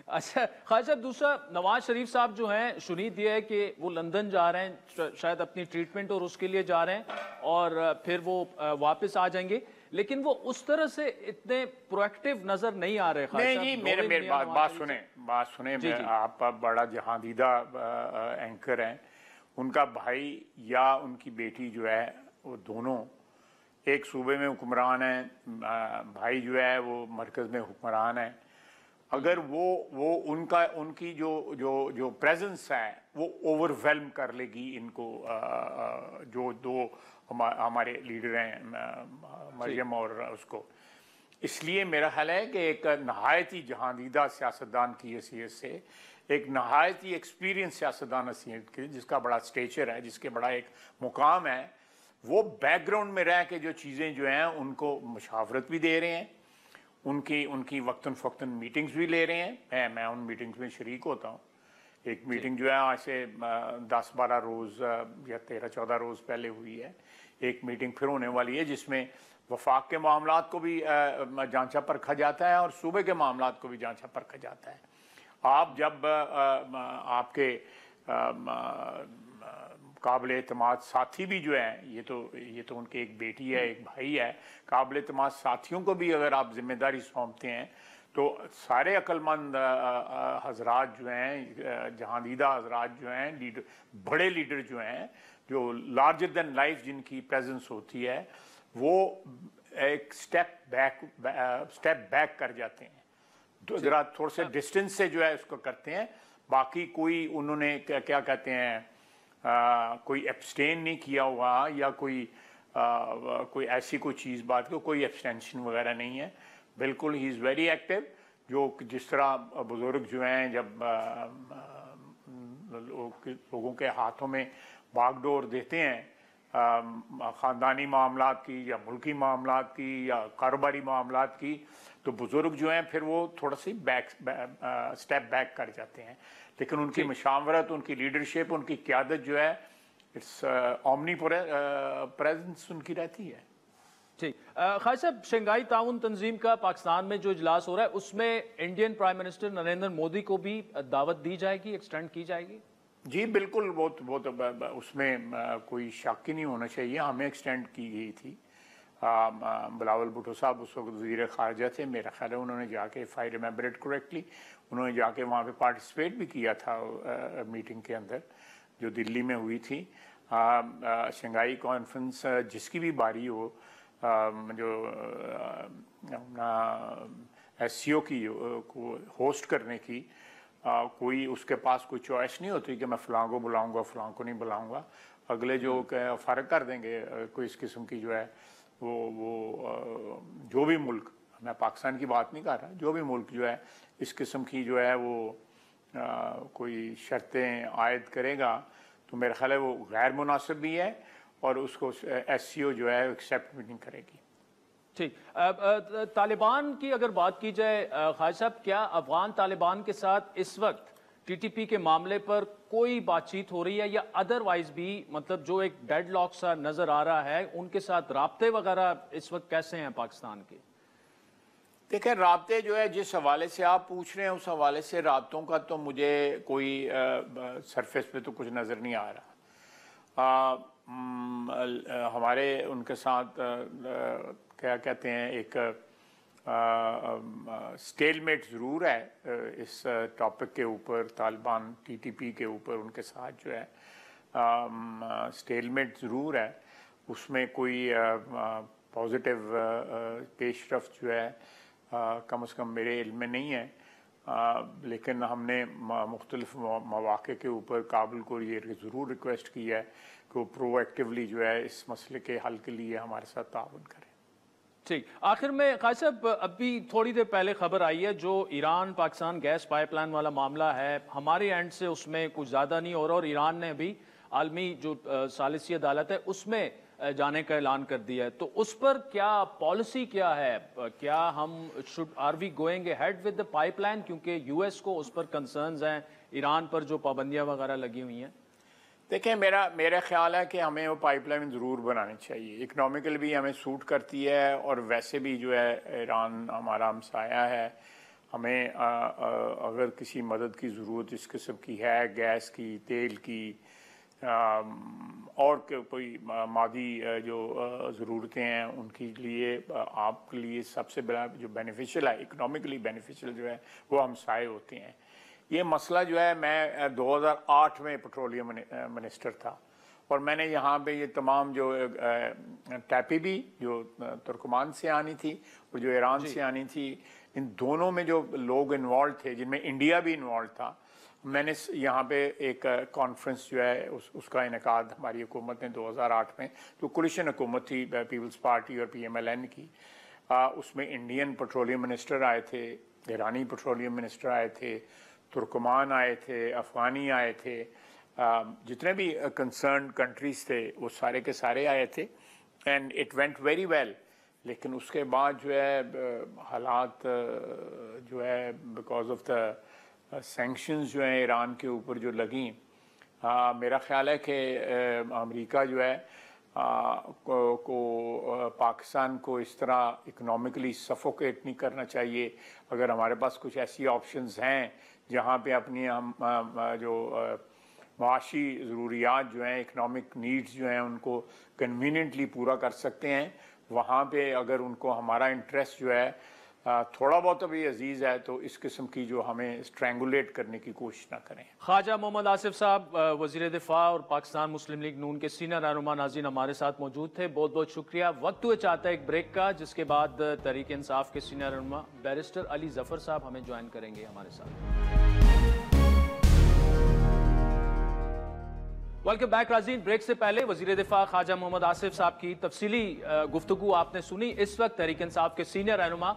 अच्छा खालिद साहब, दूसरा नवाज शरीफ साहब जो हैं सुनी दिया है कि वो लंदन जा रहे हैं शायद अपनी ट्रीटमेंट और उसके लिए जा रहे हैं और फिर वो वापस आ जाएंगे, लेकिन वो उस तरह से इतने प्रोएक्टिव नजर नहीं आ रहे। नहीं जी, मेरे बात सुने जी, जी। आप बड़ा जहांदीदा एंकर हैं। उनका भाई या उनकी बेटी जो है वो दोनों एक सूबे में हुक्मरान है, भाई जो है वो मरकज में हुक्मरान है। अगर वो उनकी जो प्रेजेंस है वो ओवरवेलम कर लेगी इनको, जो दो हमारे लीडर हैं मरियम और उसको। इसलिए मेरा ख्याल है कि एक नहायत ही जहांदीदा सियासतदान की हैसियत से, एक नहायत ही एक्सपीरियंस सियासतदान हैसियत की, जिसका बड़ा स्टेचर है, जिसके बड़ा एक मुकाम है, वो बैकग्राउंड में रह के जो चीज़ें जो हैं उनको मशावरत भी दे रहे हैं, उनकी वक्तन फ़क्तन मीटिंग्स भी ले रहे हैं। मैं उन मीटिंग्स में शरीक होता हूँ। एक मीटिंग जो है आज से 10-12 रोज़ या 13-14 रोज़ पहले हुई है। एक मीटिंग फिर होने वाली है जिसमें वफाक के मामलात को भी जांचा परखा जाता है और सूबे के मामलात को भी जांचा परखा जाता है। आप जब आपके काबिल एतमाद साथी भी जो हैं, ये तो उनके एक बेटी है, एक भाई है, काबिल एतमाद साथियों को भी अगर आप जिम्मेदारी सौंपते हैं तो सारे अक्लमंद हजरात जो हैं, जहांदीदा हजरात जो हैं, लीडर, बड़े लीडर जो हैं, जो लार्जर देन लाइफ जिनकी प्रेजेंस होती है, वो एक स्टेप बैक कर जाते हैं, तो ज़रा थोड़ा से डिस्टेंस से जो है उसको करते हैं। बाकी कोई उन्होंने क्या कहते हैं, कोई एब्सटेन नहीं किया हुआ या कोई ऐसी कोई चीज़ बात को, कोई एब्सटेंशन वगैरह नहीं है। बिल्कुल ही इज़ वेरी एक्टिव। जो जिस तरह बुज़ुर्ग जो हैं जब लोगों के हाथों में बागडोर देते हैं ख़ानदानी मामलात की या मुल्की मामलात की या कारोबारी मामलात की, तो बुज़ुर्ग जो हैं फिर वो थोड़ा सी स्टेप बैक कर जाते हैं। लेकिन उनकी मशावरत, उनकी लीडरशिप, उनकी क़यादत जो है इट्स ओमनी प्रेजेंस उनकी रहती है। ठीक, खालिद साहब, शंघाई ताउन तंजीम का पाकिस्तान में जो इजलास हो रहा है उसमें Indian prime minister Narendra Modi को भी दावत दी जाएगी, एक्सटेंड की जाएगी? जी बिल्कुल, वो तो उसमें कोई शक ही नहीं होना चाहिए। हमें एक्सटेंड की गई थी। बिलावल भुट्टो साहब उस वक्त वज़ीर ख़ारजा थे, मेरा ख्याल है उन्होंने जाके, if I remember it correctly, उन्होंने जाके वहाँ पे पार्टिसिपेट भी किया था मीटिंग के अंदर जो दिल्ली में हुई थी। शंघाई कॉन्फ्रेंस जिसकी भी बारी हो, जो SCO की को होस्ट करने की, कोई उसके पास कोई चॉइस नहीं होती कि मैं फ़लाँ को बुलाऊँगा, फ़लाँ को नहीं बुलाऊँगा। अगले जो फ़र्क कर देंगे कोई इस किस्म की जो है वो जो भी मुल्क, मैं पाकिस्तान की बात नहीं कर रहा, जो भी मुल्क जो है इस किस्म की जो है वो कोई शर्तें आयद करेगा तो मेरा ख्याल है वो गैर मुनासिब भी है और उसको SCO जो है एक्सेप्ट भी नहीं करेगी। ठीक, तालिबान की अगर बात की जाए खालिद साहब, क्या अफगान तालिबान के साथ इस वक्त TTP के मामले पर कोई बातचीत हो रही है या अदरवाइज भी, मतलब जो एक डेडलॉक सा नजर आ रहा है, उनके साथ राब्ते वगैरह इस वक्त कैसे हैं पाकिस्तान के? देखिए, राब्ते जो है जिस हवाले से आप पूछ रहे हैं उस हवाले से राब्तों का तो मुझे कोई सरफेस पे तो कुछ नज़र नहीं आ रहा। हमारे उनके साथ क्या कहते हैं, एक स्टेलमेट ज़रूर है इस टॉपिक के ऊपर, तालिबान TTP के ऊपर उनके साथ जो है स्टेलमेट ज़रूर है। उसमें कोई पॉजिटिव पेशरफ्त जो है कम से कम मेरे इल्म में नहीं है। लेकिन हमने मुख्तलिफ मौक़े के ऊपर काबुल को ये ज़रूर रिक्वेस्ट की है कि वो प्रोएक्टिवली जो है इस मसले के हल के लिए हमारे साथ ताउन करें। ठीक, आखिर में खालिद साहब, अभी थोड़ी देर पहले खबर आई है जो ईरान पाकिस्तान गैस पाइपलाइन वाला मामला है, हमारे एंड से उसमें कुछ ज़्यादा नहीं हो रहा और ईरान ने भी आलमी जो सालिसी अदालत है उसमें जाने का ऐलान कर दिया है, तो उस पर क्या पॉलिसी क्या है? क्या हम are we going ahead with the pipeline, क्योंकि US को उस पर कंसर्न्स हैं, ईरान पर जो पाबंदियां वगैरह लगी हुई हैं? देखिए, मेरा ख्याल है कि हमें वो पाइपलाइन ज़रूर बनानी चाहिए। इकनॉमिकल भी हमें सूट करती है और वैसे भी जो है ईरान हमारा हमसाया है, ہمیں اگر کسی مدد کی ضرورت اس قسم کی ہے، گیس کی، تیل کی، اور کوئی مادی جو ضرورتیں ہیں، ان کے لیے آپ کے لیے سب سے بڑا جو بینیفیشل ہے، اکنامکلی بینیفیشل جو ہے، وہ ہمسائے ہوتے ہیں۔ یہ مسئلہ جو ہے، میں 2008 میں پیٹرولیم منسٹر تھا، اور میں نے یہاں پہ یہ تمام جو ٹیپی بھی جو ترکمان سے آنی تھی اور جو ایران سے آنی تھی، ان دونوں میں جو لوگ انوالو تھے، جن میں انڈیا بھی انوالو تھا، میں نے یہاں پہ ایک کانفرنس جو ہے اس کا انعقاد ہماری حکومت نے 2008 میں، جو کولیشن حکومت تھی پیپلز پارٹی اور PMLN کی، اس میں انڈین پیٹرولیم منسٹر آئے تھے، ایرانی پیٹرولیم منسٹر آئے تھے، ترکمان آئے تھے، افغانی آئے تھے، جتنے بھی کنسرنڈ کنٹریز تھے وہ سارے کے سارے آئے تھے، and it went very well. لیکن اس کے بعد جو ہے حالات جو ہے بیکاز آف دا سینکشنز جو ہیں ایران کے اوپر جو لگیں، میرا خیال ہے کہ امریکہ جو ہے کو پاکستان کو اس طرح اکنامکلی سفوکیٹ نہیں کرنا چاہیے۔ اگر ہمارے پاس کچھ ایسی آپشنز ہیں جہاں پہ اپنی ہم جو معاشی ضروریات جو ہیں، اکنامک نیڈز جو ہیں، ان کو کنوینئنٹلی پورا کر سکتے ہیں، وہاں پہ اگر ان کو ہمارا انٹرسٹ جو ہے تھوڑا بہت ابھی عزیز ہے، تو اس قسم کی جو ہمیں اسٹرینگولیٹ کرنے کی کوشش نہ کریں۔ خواجہ محمد آصف صاحب، وزیر دفاع اور پاکستان مسلم لیگ نون کے سینئر رہنما، ناظرین ہمارے ساتھ موجود تھے، بہت بہت شکریہ۔ وقت ہوئے چاہتا ہے ایک بریک کا، جس کے بعد تحریک انصاف کے سینئر رہنما بیرسٹر علی ظفر صاحب ہمیں جوائن کریں گے ہمارے ساتھ۔ ویلکم بیک ناظرین، بریک سے پہلے وزیر دفاع خواجہ محمد آصف صاحب کی تفصیلی گفتگو آپ نے سنی۔ اس وقت تحریک انصاف کے سینئر رہنما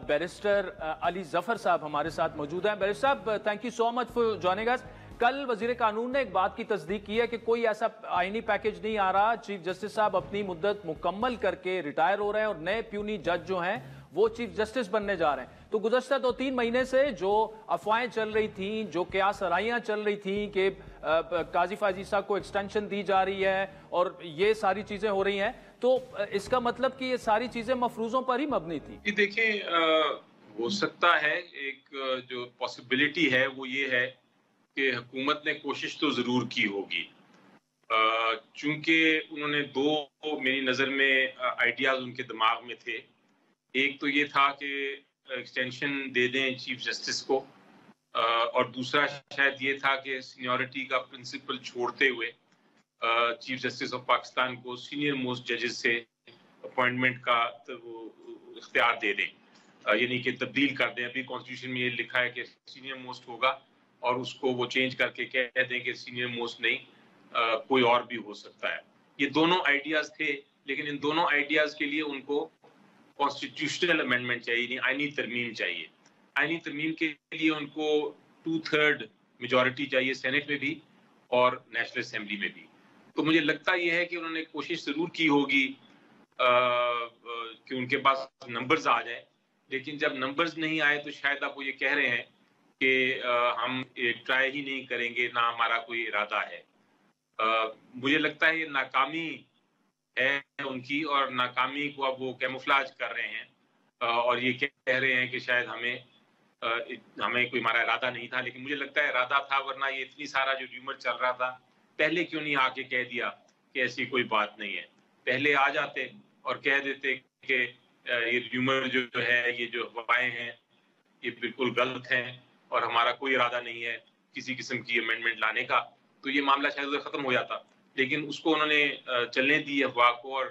بیرسٹر علی ظفر صاحب ہمارے ساتھ موجود ہیں۔ بیرسٹر صاحب، thank you so much for joining اس۔ کل وزیر قانون نے ایک بات کی تصدیق کی ہے کہ کوئی ایسا آئینی پیکج نہیں آ رہا، چیف جسٹس صاحب اپنی مدت مکمل کر کے ریٹائر ہو رہے ہیں اور نئے پیونی جج جو ہیں وہ چیف جسٹس بننے جا رہے ہیں۔ تو گزشتہ 2-3 مہینے سے جو افواہیں چل رہی تھیں، جو قیاس آرائیاں چل رہی تھیں کہ قاضی فائز عیسیٰ کو ایکسٹینشن دی جا رہی ہے اور یہ ساری چیزیں ہو رہی ہیں، تو اس کا مطلب کہ یہ ساری چیزیں مفروضوں پر ہی مبنی تھی؟ دیکھیں، ہو سکتا ہے ایک جو پاسبلٹی ہے وہ یہ ہے کہ حکومت نے کوشش تو ضرور کی ہوگی، چونکہ انہوں نے دو میری نظر میں آئیڈیاز ان کے دماغ میں تھے۔ ایک تو یہ تھا کہ ایکسٹینشن دے دیں چیف جسٹس کو، اور دوسرا شاید یہ تھا کہ سینیورٹی کا پرنسپل چھوڑتے ہوئے چیف جسٹس آف پاکستان کو سینئر موسٹ ججز سے اپوائنٹمنٹ کا اختیار دے دیں، یعنی کہ تبدیل کر دیں۔ ابھی کانسٹیٹیوشن میں یہ لکھا ہے کہ سینئر موسٹ ہوگا، اور اس کو وہ چینج کر کے کہہ دیں کہ سینئر موسٹ نہیں، کوئی اور بھی ہو سکتا ہے۔ یہ دونوں آئیڈیاز تھے، لیکن ان دونوں آئیڈیاز کے لیے ان کو کانسٹیٹیوشنل امینڈمنٹ چاہیے، یعنی آئینی ترمیم چاہیے۔ آئینی ترمیم کے لیے ان کو 2/3 میجورٹی چاہیے سینٹ میں بھی اور نیشنل اسمبلی میں بھی۔ تو مجھے لگتا یہ ہے کہ انہوں نے کوشش ضرور کی ہوگی کہ ان کے پاس نمبرز آ جائیں، لیکن جب نمبرز نہیں آئے تو شاید آپ وہ یہ کہہ رہے ہیں کہ ہم ٹرائی ہی نہیں کریں گے، نہ ہمارا کوئی ارادہ ہے۔ مجھے لگتا ہے یہ ناکامی ہے ان کی، اور ناکامی کو اب وہ کیموفلاج کر رہے ہیں، اور یہ کہہ رہے ہیں کہ شاید ہمیں کوئی ہمارا ارادہ نہیں تھا، لیکن مجھے لگتا ہے ارادہ تھا، ورنہ یہ اتنی سارا جو ریومر چل رہا تھا پہلے کیوں نہیں آ کے کہہ دیا کہ ایسی کوئی بات نہیں ہے۔ پہلے آ جاتے اور کہہ دیتے کہ یہ ریومر جو ہے، یہ جو افواہیں ہیں، یہ بالکل غلط ہیں اور ہمارا کوئی ارادہ نہیں ہے کسی قسم کی امینڈمنٹ لانے کا، تو یہ معاملہ شاید ختم ہو جاتا۔ لیکن اس کو انہوں نے چلنے دی افواہ کو، اور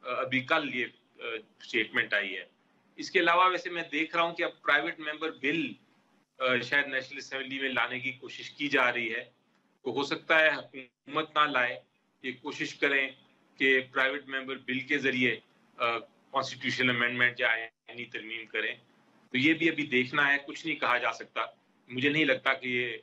ابھی کل یہ اسٹیٹمنٹ آئی ہے۔ اس کے علاوہ ویسے میں دیکھ رہا ہوں کہ اب پرائیویٹ ممبر بل شاید نیشنل اسمبلی میں لانے کی کوشش کی جا رہی ہے، تو ہو سکتا ہے حکومت نہ لائے، یہ کوشش کریں کہ پرائیویٹ ممبر بل کے ذریعے کانسٹیٹیوشنل امینڈمنٹ یا آئینی ترمیم کریں۔ تو یہ بھی ابھی دیکھنا ہے، کچھ نہیں کہا جا سکتا۔ مجھے نہیں لگتا کہ یہ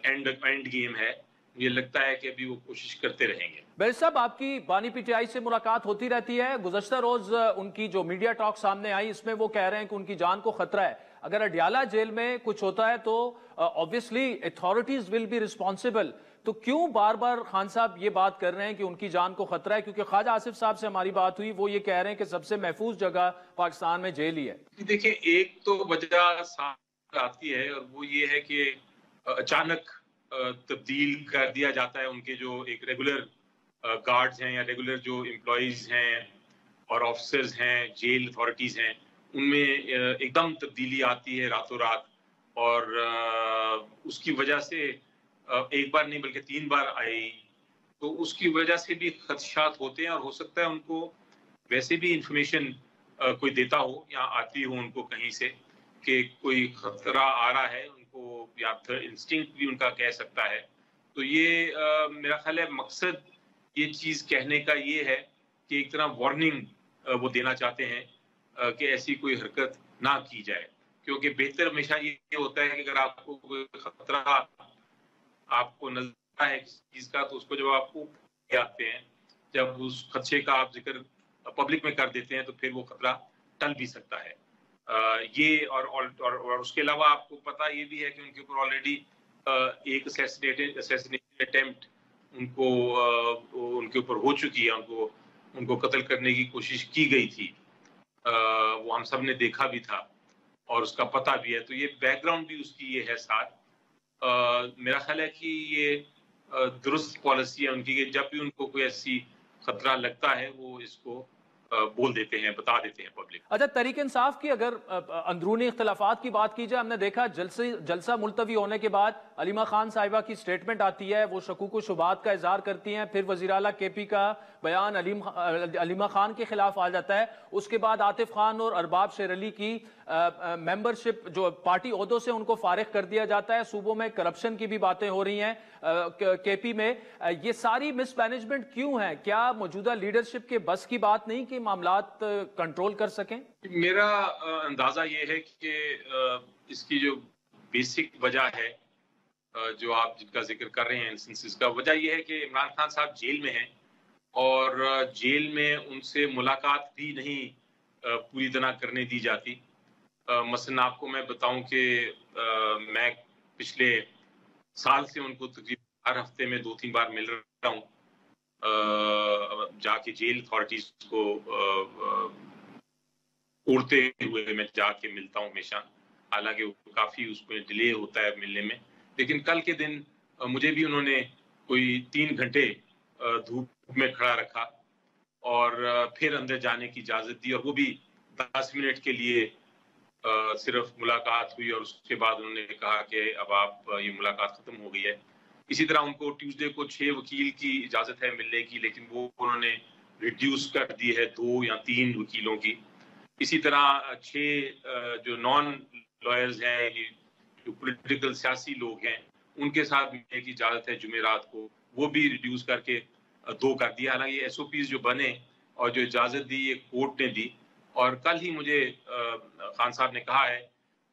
اینڈ گیم ہے، مجھے لگتا ہے کہ ابھی وہ کوشش کرتے رہیں گے۔ بیرسٹر صاحب، آپ کی بانی PTI سے ملاقات ہوتی رہتی ہے، گزشتہ روز ان کی جو میڈیا ٹاک سامنے آئی اس میں وہ کہہ رہے ہیں کہ ان کی جان کو خطرہ ہے، اگر اڈیالہ جیل میں کچھ ہوتا ہے تو obviously authorities will be responsible۔ تو کیوں بار بار خان صاحب یہ بات کر رہے ہیں کہ ان کی جان کو خطرہ ہے؟ کیونکہ خواجہ آصف صاحب سے ہماری بات ہوئی، وہ یہ کہہ رہے ہیں کہ سب سے محفوظ جگہ پاکستان میں جیل ہی ہے۔ دیکھیں، ایک تو وجہ سامنے آتی ہے اور وہ یہ ہے کہ اچانک تبدیل کر دیا جاتا ہے ان کے جو ایک ریگولر گارڈز ہیں یا ریگولر جو امپلائیز ہیں اور آفیسرز ہیں، جیل اتھارٹیز ہیں، ان میں ایک دم تبدیلی آتی ہے راتوں رات، اور اس کی وجہ سے ایک بار نہیں بلکہ 3 بار آئی، تو اس کی وجہ سے بھی خدشات ہوتے ہیں، اور ہو سکتا ہے ان کو ویسے بھی انفارمیشن کوئی دیتا ہو یا آتی ہو ان کو کہیں سے کہ کوئی خطرہ آ رہا ہے ان کو، یا انسٹنکٹ بھی ان کا کہہ سکتا ہے۔ تو یہ میرا خیال ہے مقصد یہ چیز کہنے کا یہ ہے کہ ایک طرح وارننگ وہ دینا چاہتے ہیں کہ ایسی کوئی حرکت نہ کی جائے، کیونکہ بہتر ہمیشہ یہ ہوتا ہے کہ اگر آپ کو کوئی خطرہ آپ کو نظر ہے کسی چیز کا، تو اس کو جب آپ کو آتے ہیں، جب اس خدشے کا آپ ذکر پبلک میں کر دیتے ہیں، تو پھر وہ خطرہ ٹل بھی سکتا ہے۔ یہ اور اس کے علاوہ آپ کو پتہ یہ بھی ہے کہ ان کے اوپر آلریڈی ایک اسیسینیشن اٹیمپٹ ان کے اوپر ہو چکی ہے، ان کو قتل کرنے کی کوشش کی گئی تھی، وہ ہم سب نے دیکھا بھی تھا اور اس کا پتہ بھی ہے، تو یہ بیک گراؤنڈ بھی اس کی یہ ہے ساتھ۔ میرا خیال ہے کہ یہ درست پالیسی ہے ان کی کہ جب بھی ان کو کوئی ایسی خطرہ لگتا ہے وہ اس کو بول دیتے ہیں، بتا دیتے ہیں پبلک۔ اچھا، تحریک انصاف کی اگر اندرونی اختلافات کی بات کی جائے، ہم نے دیکھا جلسہ ملتوی ہونے کے بعد علیمہ خان صاحبہ کی سٹیٹمنٹ آتی ہے، وہ شکوک و شبہات کا اظہار کرتی ہیں، پھر وزیر اعلیٰ کے پی کا بیان علیمہ خان کے خلاف آ جاتا ہے، اس کے بعد عاطف خان اور ارباب شیر علی کی ممبرشپ جو پارٹی عہدوں سے ان کو فارغ کر دیا جاتا ہے، صوبوں میں کرپشن کی بھی باتیں ہو رہی ہیں کے پی میں۔ یہ ساری مس مینجمنٹ کیوں ہے؟ کیا موجودہ لیڈرشپ کے بس کی بات نہیں کہ معاملات کنٹرول کر سکیں؟ میرا اندازہ یہ ہے کہ اس کی جو بیسک وجہ ہے جو آپ جن کا ذکر کر رہے ہیں انسٹنسز کا، وجہ یہ ہے کہ عمران خان صاحب جیل میں ہیں اور جیل میں ان سے ملاقات بھی نہیں پوری طرح کرنے دی جاتی۔ مثلا آپ کو میں بتاؤں کہ میں پچھلے سال سے ان کو تقریباً ہر ہفتے میں 2-3 بار مل رہا ہوں، جا کے جیل اتھارٹیز کو اڑتے ہوئے میں جا کے ملتا ہوں ہمیشہ، حالانکہ کافی اس میں ڈیلے ہوتا ہے ملنے میں، لیکن کل کے دن مجھے بھی انہوں نے کوئی 3 گھنٹے دھوپ میں کھڑا رکھا اور پھر اندر جانے کی اجازت دی، اور وہ بھی 10 منٹ کے لیے صرف ملاقات ہوئی، اور اس کے بعد انہوں نے کہا کہ اب آپ یہ ملاقات ختم ہو گئی ہے۔ اسی طرح ان کو ٹیوزڈے کو 6 وکیل کی اجازت ہے ملنے کی، لیکن وہ انہوں نے ریڈیوس کر دی ہے 2 یا 3 وکیلوں کی۔ اسی طرح 6 جو نان لائرز ہیں، جو پولیٹیکل سیاسی لوگ ہیں، ان کے ساتھ ملنے کی اجازت ہے جمعرات کو، وہ بھی ریڈیوس کر کے 2 کر دیا۔ حالانکہ یہ ایس او پیز جو بنے اور جو اجازت دی یہ کورٹ نے دی، اور کل ہی مجھے خان صاحب نے کہا ہے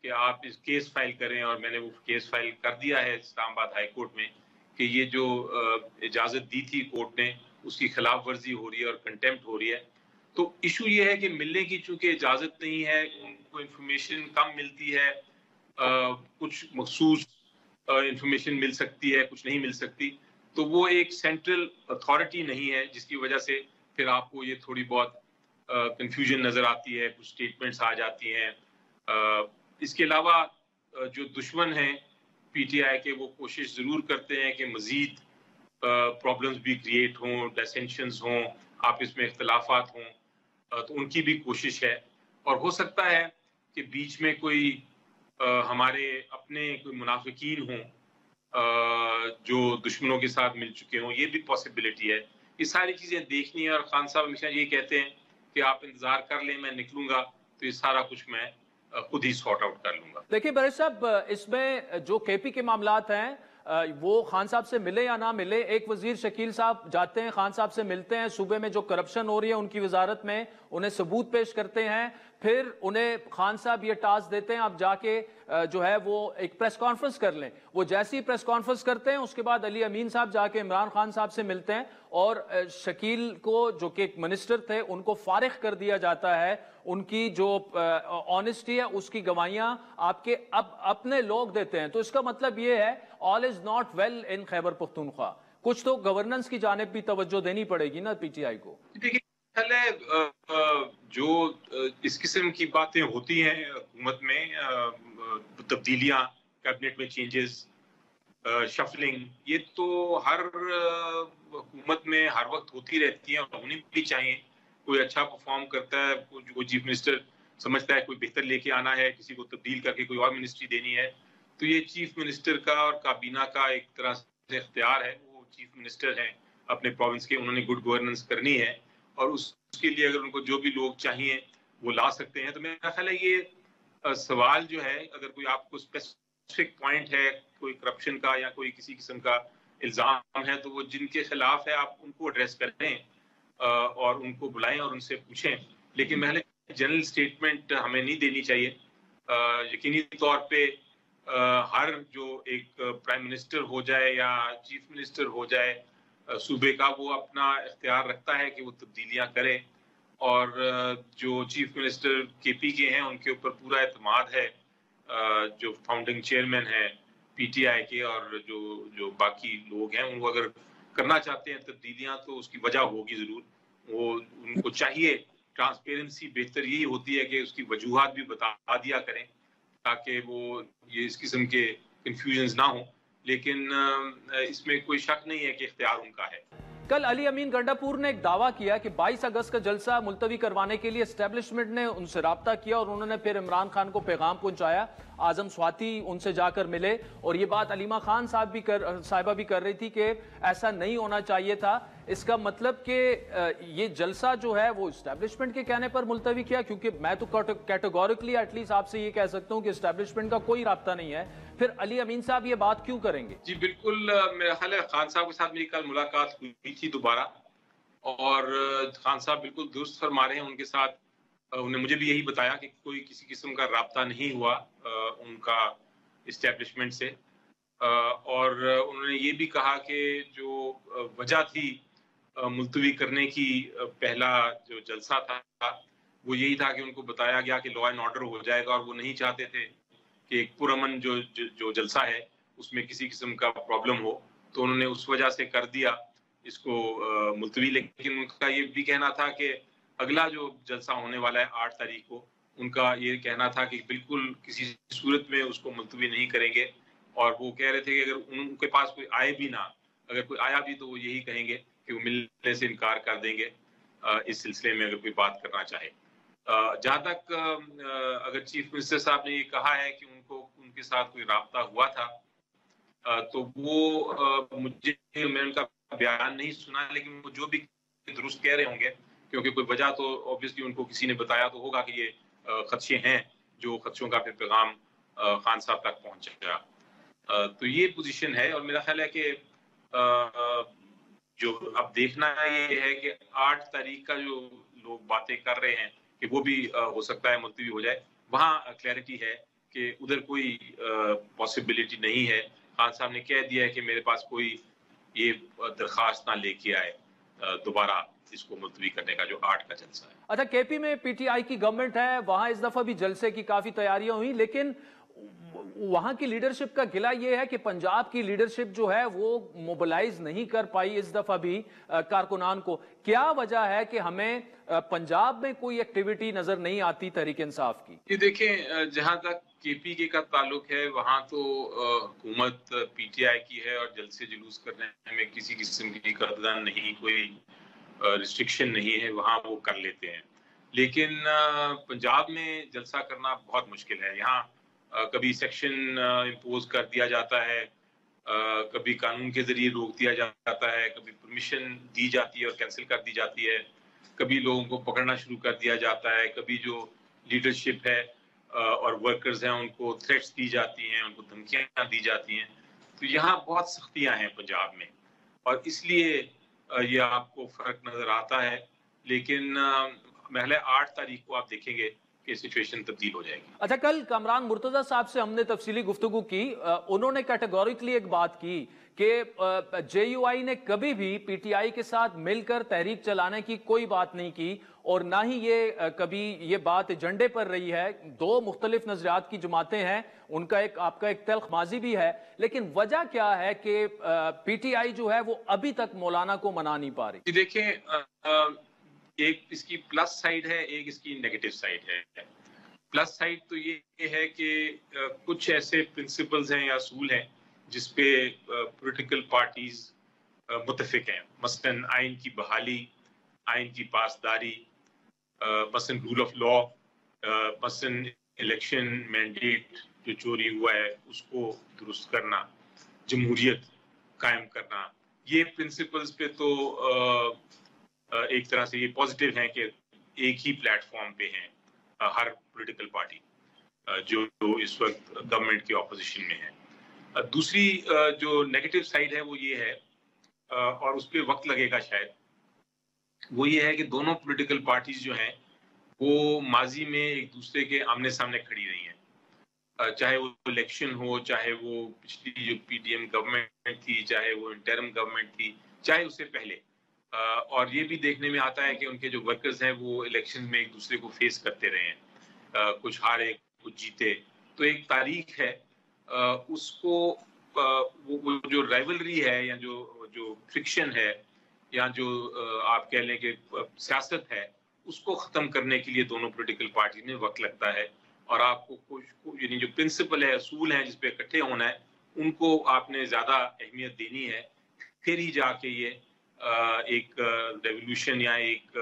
کہ آپ اس کیس فائل کریں، اور میں نے وہ کیس فائل کر دیا ہے اسلام آباد ہائی کورٹ میں کہ یہ جو اجازت دی تھی کورٹ نے اس کی خلاف ورزی ہو رہی ہے اور کنٹیمپٹ ہو رہی ہے۔ تو ایشو یہ ہے کہ ملنے کی چونکہ اجازت نہیں ہے، ان کو انفارمیشن کم ملتی ہے، کچھ مخصوص انفارمیشن مل سکتی ہے، کچھ نہیں مل سکتی، تو وہ ایک سینٹرل اتھارٹی نہیں ہے، جس کی وجہ سے پھر آپ کو یہ تھوڑی بہت کنفیوژن نظر آتی ہے، کچھ سٹیٹمنٹس آ جاتی ہیں۔ اس کے علاوہ جو دشمن ہیں پی ٹی آئی کے، وہ کوشش ضرور کرتے ہیں کہ مزید پرابلمز بھی کریٹ ہوں، ڈسینشنز ہوں، آپس میں اختلافات ہوں، تو ان کی بھی کوشش ہے، اور ہو سکتا ہے کہ بیچ میں کوئی ہمارے اپنے کوئی منافقین ہوں جو دشمنوں کے ساتھ مل چکے ہوں، یہ بھی پاسبلٹی ہے۔ یہ ساری چیزیں دیکھنی ہے، اور خان صاحب ہمیشہ یہ کہتے ہیں کہ آپ انتظار کر لیں، میں نکلوں گا تو یہ سارا کچھ میں خود ہی سارٹ آؤٹ کر لوں گا۔ دیکھیے بریش صاحب، اس میں جو کے پی کے معاملات ہیں وہ خان صاحب سے ملے یا نہ ملے، ایک وزیر شکیل صاحب جاتے ہیں خان صاحب سے ملتے ہیں، صوبے میں جو کرپشن ہو رہی ہے ان کی وزارت میں انہیں ثبوت پیش کرتے ہیں، پھر انہیں خان صاحب یہ ٹاسک دیتے ہیں آپ جا کے جو ہے وہ ایک پریس کانفرنس کر لیں۔ وہ جیسی پریس کانفرنس کرتے ہیں اس کے بعد علی امین صاحب جا کے عمران خان صاحب سے ملتے ہیں، اور شکیل کو جو کہ ایک منسٹر تھے ان کو فارغ کر دیا جاتا ہے۔ ان کی جو آنیسٹی ہے اس کی گواہیاں آپ کے اپنے لوگ دیتے ہیں، تو اس کا مطلب یہ ہے all is is not well in Khyber Pakhtunkhwa? कुछ तो गवर्नेंस की जानिब भी तवज्जो देनी पड़ेगी ना पीटीआई को। देखिए, जो इस किस्म की बातें होती हैं हुकूमत में, तब्दीलियां, कैबिनेट में चेंजेस, शफलिंग, ये तो हर हुकूमत में हर वक्त होती रहती है और होनी भी चाहिए। कोई अच्छा परफॉर्म करता है, कोई चीफ मिनिस्टर समझता है कोई बेहतर लेके आना है, किसी को तब्दील करके कोई और मिनिस्ट्री देनी है, तो ये चीफ मिनिस्टर का और काबीना का एक तरह से इख्तियार है। वो चीफ मिनिस्टर हैं अपने प्रोविंस के, उन्होंने गुड गवर्नेंस करनी है और उसके लिए अगर उनको जो भी लोग चाहिए वो ला सकते हैं। तो मेरा ख्याल है ये सवाल जो है, अगर कोई आपको स्पेसिफिक पॉइंट है कोई करप्शन का या कोई किसी किस्म का इल्जाम है, तो वो जिनके खिलाफ है आप उनको एड्रेस करें और उनको बुलाएं और उनसे पूछें। लेकिन मैंने जनरल स्टेटमेंट हमें नहीं देनी चाहिए। यकीनी तौर पे हर जो एक प्राइम मिनिस्टर हो जाए या चीफ मिनिस्टर हो जाए सूबे का, वो अपना इख्तियार रखता है कि वो तब्दीलियां करे और जो चीफ मिनिस्टर केपी के हैं उनके ऊपर पूरा एतमाद है, जो फाउंडिंग चेयरमैन है पीटीआई के और जो बाकी लोग हैं, उनको अगर करना चाहते हैं तब्दीलियां तो उसकी वजह होगी ज़रूर। वो उनको चाहिए, ट्रांसपेरेंसी बेहतर यही होती है कि उसकी वजूहात भी बता दिया करें ताकि वो ये इस किस्म के कंफ्यूजन्स ना हो। लेकिन इसमें कोई शक नहीं है कि इख्तियार उनका है। कल अली अमीन गंडापुर ने एक दावा किया कि 22 अगस्त का जलसा मुलतवी करवाने के लिए एस्टेब्लिशमेंट ने उनसे राब्ता किया और उन्होंने फिर इमरान खान को पैगाम पहुंचाया। आजम स्वाति उनसे जाकर मिले और ये बात अलीमा खान साहिबा भी कर रही थी कि ऐसा नहीं होना चाहिए था। इसका मतलब कि ये जलसा जो है वो एस्टेब्लिशमेंट के कहने पर मुलतवी किया, क्योंकि मैं तो कैटेगोरिकली एटलीस्ट आपसे ये कह सकता हूँ कि एस्टेब्लिशमेंट का कोई राब्ता नहीं है। फिर अली अमीन साहब ये बात क्यों करेंगे? जी बिल्कुल, मेरा ख्याल है खान साहब के साथ मेरी कल मुलाकात हुई थी दोबारा और खान साहब बिल्कुल दुरुस्त फरमा रहे हैं। उनके साथ उन्होंने मुझे भी यही बताया कि कोई किसी किस्म का राब्ता नहीं हुआ उनका इस्टेब्लिशमेंट से और उन्होंने ये भी कहा कि जो वजह थी मुलतवी करने की, पहला जो जलसा था वो यही था कि उनको बताया गया कि लॉ एंड ऑर्डर हो जाएगा और वो नहीं चाहते थे कि एक पुरअमन जो जलसा है उसमें किसी किस्म का प्रॉब्लम हो, तो उन्होंने उस वजह से कर दिया इसको मुलतवी। लेकिन उनका ये भी कहना था कि अगला जो जलसा होने वाला है 8 तारीख को, उनका ये कहना था कि बिल्कुल किसी सूरत में उसको मुलतवी नहीं करेंगे और वो कह रहे थे कि अगर उनके पास कोई आए भी ना, अगर कोई आया भी तो वो यही कहेंगे कि वो मिलने से इनकार कर देंगे इस सिलसिले में अगर कोई बात करना चाहे। जहाँ तक अगर चीफ मिनिस्टर साहब ने ये कहा है कि उनके साथ कोई राब्ता हुआ था, तो वो मैंने उनका बयान नहीं सुना, लेकिन वो जो भी दुरुस्त कह रहे होंगे, क्योंकि कोई वजह तो ऑब्वियसली उनको किसी ने बताया तो होगा कि ये खदशे हैं, जो खदशों का फिर पैगाम खान साहब तक पहुंचा। तो ये पोजीशन है और मेरा ख्याल है कि जो अब देखना ये है कि 8 तारीख का जो लोग बातें कर रहे हैं कि वो भी हो सकता है मुलतवी हो जाए, वहाँ क्लैरिटी है कि उधर कोई पॉसिबिलिटी नहीं है। खान साहब ने कह दिया है कि मेरे पास कोई ये दरखास्त ना लेके आए दोबारा इसको मुलतवी करने का जो 8 का जलसा है। अच्छा, केपी में पीटीआई की गवर्नमेंट है, वहां इस दफा भी जलसे की काफी तैयारियां हुई, लेकिन वहां की लीडरशिप का गिला यह है कि पंजाब की लीडरशिप जो है वो मोबिलाइज नहीं कर पाई इस दफा भी कारकुनान को। क्या वजह है कि हमें पंजाब में कोई एक्टिविटी नजर नहीं आती तहरीक इंसाफ की? ये देखें, जहां तक केपी के का ताल्लुक है वहां तो हुकूमत पीटीआई की है और जलसे जुलूस करने में किसी किस्म की कदर नहीं, कोई रिस्ट्रिक्शन नहीं है, वहां वो कर लेते हैं। लेकिन पंजाब में जलसा करना बहुत मुश्किल है। यहाँ कभी सेक्शन इम्पोज कर दिया जाता है, कभी कानून के जरिए रोक दिया जाता है, कभी परमिशन दी जाती है और कैंसिल कर दी जाती है, कभी लोगों को पकड़ना शुरू कर दिया जाता है, कभी जो लीडरशिप है और वर्कर्स हैं उनको थ्रेट्स दी जाती हैं, उनको धमकियां दी जाती हैं। तो यहाँ बहुत सख्तियां हैं पंजाब में और इसलिए ये आपको फर्क नजर आता है। लेकिन महले 8 तारीख को आप देखेंगे कि सिचुएशन तब्दील हो जाएगी। अच्छा, कल कामरान मुर्तजा साहब से हमने तफसीली गुफ्तगू की, उन्होंने कैटेगोरिकली एक बात की कि जेयूआई ने कभी भी पीटीआई के साथ मिलकर तहरीक चलाने की कोई बात नहीं की और ना ही ये कभी ये बात एजेंडे पर रही है। दो मुख्तलिफ नजरियात की जमातें हैं, उनका एक आपका एक तल्ख माजी भी है, लेकिन वजह क्या है कि पीटीआई जो है वो अभी तक मौलाना को मना नहीं पा रही? देखें, एक इसकी प्लस साइड है, एक इसकी नेगेटिव साइड है। प्लस साइड तो ये है कि कुछ ऐसे प्रिंसिपल्स हैं या असूल हैं जिसपे पॉलिटिकल पार्टीज मुत्तफिक हैं, मसलन आइन की बहाली, आइन की पासदारी, मसलन रूल ऑफ लॉ, मसलन इलेक्शन मैंडेट जो चोरी हुआ है उसको दुरुस्त करना, जमहूरियत कायम करना। ये प्रिंसिपल्स पे तो एक तरह से ये पॉजिटिव है कि एक ही प्लेटफॉर्म पे हैं हर पॉलिटिकल पार्टी जो इस वक्त गवर्नमेंट के ऑपोजिशन में है। दूसरी जो नेगेटिव साइड है वो ये है, और उस पर वक्त लगेगा शायद, वो ये है कि दोनों पॉलिटिकल पार्टीज जो हैं वो माजी में एक दूसरे के आमने सामने खड़ी रही हैं, चाहे वो इलेक्शन हो, चाहे वो पिछली जो पीडीएम गवर्नमेंट थी, चाहे वो इंटरिम गवर्नमेंट थी, चाहे उससे पहले। और ये भी देखने में आता है कि उनके जो वर्कर्स हैं वो इलेक्शन में एक दूसरे को फेस करते रहे हैं, कुछ हारे कुछ जीते। तो एक तारीख है, उसको वो जो राइवलरी है या जो फ्रिक्शन है या जो आप कह लें कि सियासत है, उसको ख़त्म करने के लिए दोनों पॉलिटिकल पार्टी में वक्त लगता है। और आपको कुछ यानी जो प्रिंसिपल है, असूल हैं जिस पे इकट्ठे होना है, उनको आपने ज़्यादा अहमियत देनी है, फिर ही जाके ये एक रेवोल्यूशन या एक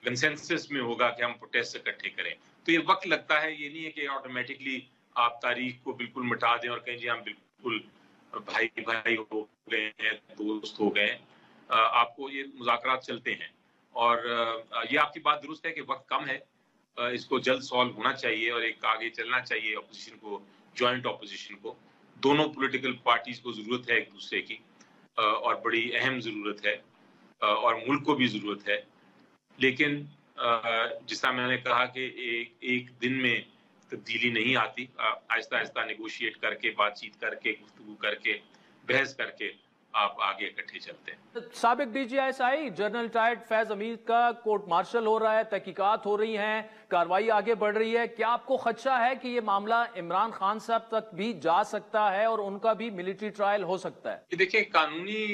कंसेंसस में होगा कि हम प्रोटेस्ट इकट्ठे करें। तो ये वक्त लगता है, ये नहीं है कि ऑटोमेटिकली आप तारीख को बिल्कुल मिटा दें और कहें जी हम बिल्कुल भाई भाई हो गए हैं, दोस्त हो गए हैं। आपको ये मुज़ाकरात चलते हैं और ये आपकी बात दुरुस्त है कि वक्त कम है, इसको जल्द सॉल्व होना चाहिए और एक आगे चलना चाहिए अपोजिशन को, जॉइंट अपोजिशन को। दोनों पॉलिटिकल पार्टीज को ज़रूरत है एक दूसरे की, और बड़ी अहम ज़रूरत है, और मुल्क को भी ज़रूरत है। लेकिन जिसा मैंने कहा कि एक दिन में तब्दीली नहीं आती, आहिस्ता आहिस्ता नेगोशिएट करके, बातचीत करके, गुफ्तगू करके, बहस करके आप आगे इकट्ठे चलते हैं। साबिक DGSI जनरल रिटायर्ड फैज अमीर का कोर्ट मार्शल हो रहा है, तहकीकात हो रही हैं, कार्रवाई आगे बढ़ रही है। क्या आपको खदशा है कि ये मामला इमरान खान साहब तक भी जा सकता है और उनका भी मिलिट्री ट्रायल हो सकता है? देखिए, कानूनी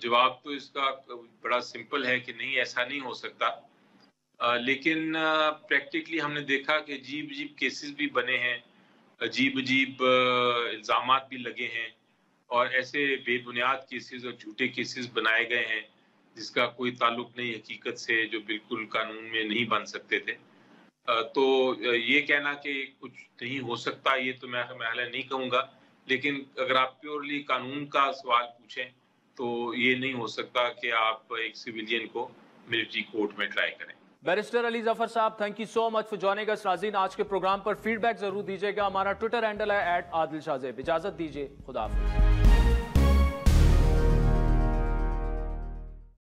जवाब तो इसका बड़ा सिंपल है कि नहीं, ऐसा नहीं हो सकता। लेकिन प्रैक्टिकली हमने देखा कि अजीब अजीब केसेस भी बने हैं, अजीब अजीब इल्ज़ामात भी लगे हैं और ऐसे बेबुनियाद केसेस और झूठे केसेस बनाए गए हैं जिसका कोई ताल्लुक नहीं हकीकत से, जो बिल्कुल कानून में नहीं बन सकते थे। तो ये कहना कि कुछ नहीं हो सकता, ये तो मैं नहीं कहूँगा। लेकिन अगर आप प्योरली कानून का सवाल पूछें तो ये नहीं हो सकता कि आप एक सिविलियन को मिलिट्री कोर्ट में ट्राई करें। बैरिस्टर अली जफर साहब, thank you so much for joining us. नाज़रीन, आज के प्रोग्राम पर फीडबैक जरूर दीजिएगा। हमारा ट्विटर हैंडल है @आदिल शाज़ेब। इजाजत दीजिए, खुदा हाफिज़।